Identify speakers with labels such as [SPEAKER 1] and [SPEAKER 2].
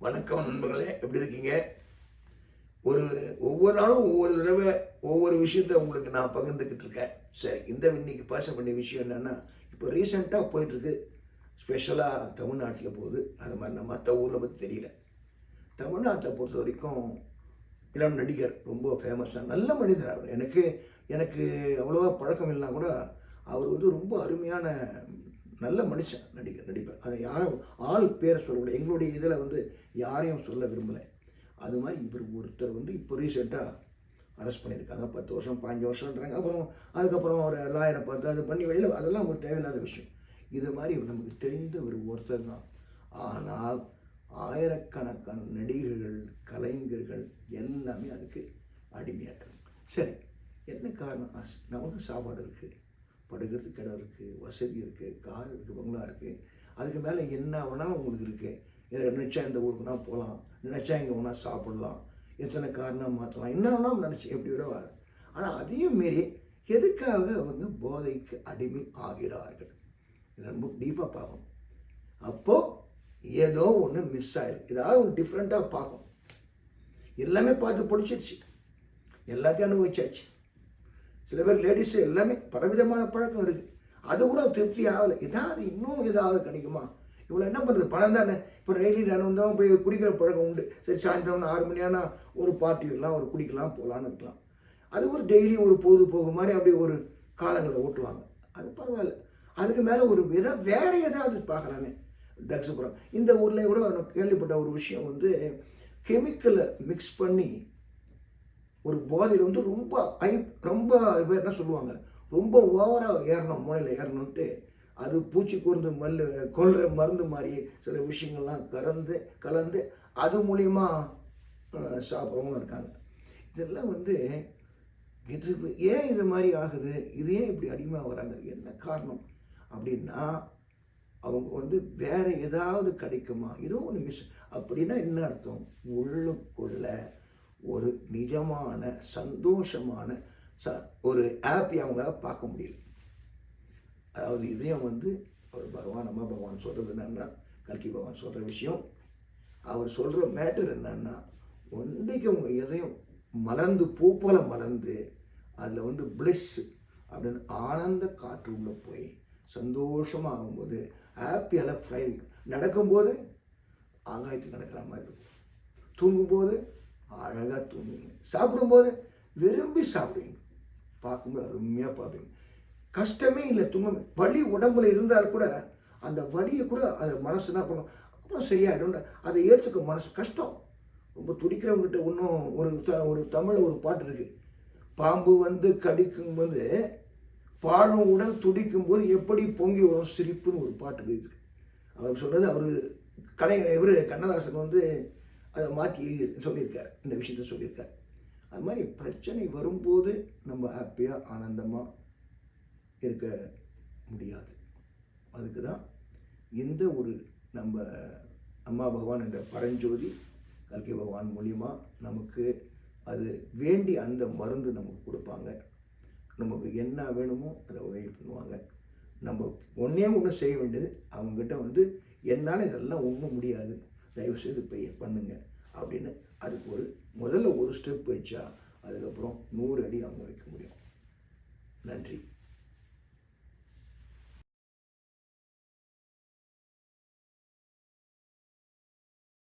[SPEAKER 1] வணக்கம் நண்பர்களே, எப்படி இருக்கீங்க? ஒவ்வொரு நாளும் ஒவ்வொரு தடவை ஒவ்வொரு விஷயத்த உங்களுக்கு நான் பகிர்ந்துக்கிட்டு இருக்கேன். சரி, இன்னைக்கு பேச வேண்டிய விஷயம் என்னன்னா, இப்போ ரீசெண்டாக போயிட்டுருக்கு. ஸ்பெஷலாக தமிழ்நாட்டில் போகுது. அது மாதிரி நம்ம மற்ற ஊரில் பற்றி தெரியல. தமிழ்நாட்டை பொறுத்த வரைக்கும் இளம் நடிகர், ரொம்ப ஃபேமஸாக நல்ல மனிதர் அவர். எனக்கு எனக்கு அவ்வளோவா பழக்கம் இல்லைனா கூட அவர் ரொம்ப அருமையான நல்ல மனுஷன். நடிப்பேன். அதை யாரும் ஆள் பேரை சொல்லக்கூடாது. எங்களுடைய இதில் யாரையும் சொல்ல விரும்பலை. அது மாதிரி இவர் ஒருத்தர் இப்போ ரீசெண்டாக அரெஸ்ட் பண்ணியிருக்காங்க. 10 வருஷம் 15 வருஷன்றாங்க. அதுக்கப்புறம் ஒரு லாயரை பார்த்து அது பண்ணி வெளியில், அதெல்லாம் நமக்கு தேவையில்லாத விஷயம். இது மாதிரி நமக்கு தெரிந்த ஒரு ஒருத்தர் தான். ஆனால் ஆயிரக்கணக்கான நடிகர்கள், கலைஞர்கள் எல்லாமே அதுக்கு அடிமையாக்குறாங்க. சரி, என்ன காரணம்? நமக்கு சாப்பாடு இருக்குது, படுக்கிறதுக்கு இடம் இருக்குது, வசதி இருக்குது, கார் இருக்குது, பங்களா இருக்குது. அதுக்கு மேலே என்ன வேணாலும் உங்களுக்கு இருக்குது. எனக்கு நினச்சா இந்த ஊருக்குனா போகலாம், நினச்சா இங்கே வேணால் சாப்பிடலாம், எத்தனை காரணம் மாற்றலாம், என்ன வேணாலும் நினச்சி எப்படி விடவா. ஆனால் அதையும் மீறி எதுக்காக அவங்க போதைக்கு அடிமை ஆகிறார்கள்? இதை ரொம்ப டீப்பாக பார்க்கணும். அப்போது ஏதோ ஒன்று மிஸ் ஆகிருக்கு. ஏதாவது ஒன்று டிஃப்ரெண்ட்டாக பார்க்கணும். எல்லாமே பார்த்து பிடிச்சிருச்சு, எல்லாத்தையும் அனுபவிச்சாச்சு. சில பேர் லேடிஸு எல்லாமே பலவிதமான பழக்கம் இருக்குது. அது கூட திருப்தி ஆகலை. இன்னும் ஏதாவது கிடைக்குமா? இவ்வளோ என்ன பண்ணுறது? பணம் தானே. இப்போ டெய்லி நான் வந்தவங்க போய் குடிக்கிற பழக்கம் உண்டு. சரி, சாயந்தரம் 6 மணியான ஒரு பார்ட்டி இருக்கலாம், ஒரு குடிக்கலாம், போகலான்னு இருக்கலாம். அது ஒரு டெய்லி ஒரு பொழுதுபோக்கு மாதிரி அப்படியே ஒரு காலங்களை ஓட்டுவாங்க. அது பரவாயில்ல. அதுக்கு மேலே ஒரு வேறு ஏதாவது பார்க்கலாமே. ட்ரக்ஸு போகிறோம். இந்த ஊரில் கூட நான் கேள்விப்பட்ட ஒரு விஷயம் கெமிக்கலை மிக்ஸ் பண்ணி ஒரு போதையில் ரொம்ப பேர் என்ன சொல்லுவாங்க, ரொம்ப ஓவராக ஏறணும், மூளையில் ஏறணுன்ட்டு அது பூச்சி கூர்ந்து கொல்ற மருந்து மாதிரி சில விஷயங்கள்லாம் கலந்து அது மூலிமா சாப்பிட்றவங்களும் இருக்காங்க. இதெல்லாம் இது ஏன் இது மாதிரி ஆகுது? இது ஏன் இப்படி அடிமையாக வராங்க? என்ன காரணம் அப்படின்னா, அவங்க வேற ஏதாவது கிடைக்குமா, ஏதோ ஒன்று மிஸ். அப்படின்னா என்ன அர்த்தம்? உள்ளுக்குள்ள ஒரு நிஜமான சந்தோஷமான ஒரு ஹாப்பி அவங்களால பார்க்க முடியல. அதாவது இதயம் அவர் பகவான், அம்மா பகவான் சொல்கிறது என்னன்னா, கல்கி பகவான் சொல்கிற விஷயம், அவர் சொல்கிற மேட்டர் என்னன்னா, ஒன்றைக்கு அவங்க இதயம் மலர்ந்து பூ போல மலர்ந்து அதில் பிளஸ் அப்படின்னு ஆனந்த காற்று உள்ள போய் சந்தோஷமாக ஆகும்போது ஹாப்பியால் ஃப்ளைங் நடக்கும்போது ஆகாயத்தில் நடக்கிற மாதிரி இருக்கும். தூங்கும்போது அழகாக தூங்குவீங்க. சாப்பிடும்போது விரும்பி சாப்பிடுவீங்க. பார்க்கும்போது அருமையாக பார்ப்பீங்க. கஷ்டமே இல்லை, தூங்க. வலி உடம்புல இருந்தால் கூட அந்த வலியை கூட அதை மனசு என்ன பண்ணும், அப்புறம் சரியாயிடும். அதை ஏற்றுக்க மனசு கஷ்டம். ரொம்ப துடிக்கிறவங்ககிட்ட இன்னும் ஒரு தமிழில் ஒரு பாட்டு இருக்குது. பாம்பு கடிக்கும்போது பாழும் உடல் துடிக்கும் போது எப்படி பொங்கி வரும் சிரிப்புன்னு ஒரு பாட்டு இருக்குது. அவர் சொன்னது இவர் கண்ணதாசன் அதை மாற்றி சொல்லியிருக்கார், இந்த விஷயத்த சொல்லியிருக்கார். அது மாதிரி பிரச்சனை வரும்போது நம்ம ஹாப்பியாக ஆனந்தமாக இருக்க முடியாது. அதுக்கு தான் இந்த நம்ம அம்மா பகவான் என்ற பரஞ்சோதி கல்கி பகவான் மூலியமா நமக்கு அது வேண்டி அந்த மருந்து நமக்கு கொடுப்பாங்க. நமக்கு என்ன வேணுமோ அதை உதவி பண்ணுவாங்க. நம்ம ஒன்று செய்ய வேண்டியது, அவங்ககிட்ட என்னால் இதெல்லாம் ஒன்றும் முடியாது, தயவுசெய்து பண்ணுங்க அப்படின்னு அதுக்கு முதல்ல ஒரு ஸ்டெப் வச்சா அதுக்கப்புறம் 100 அடி அவங்க வைக்க முடியும். நன்றி.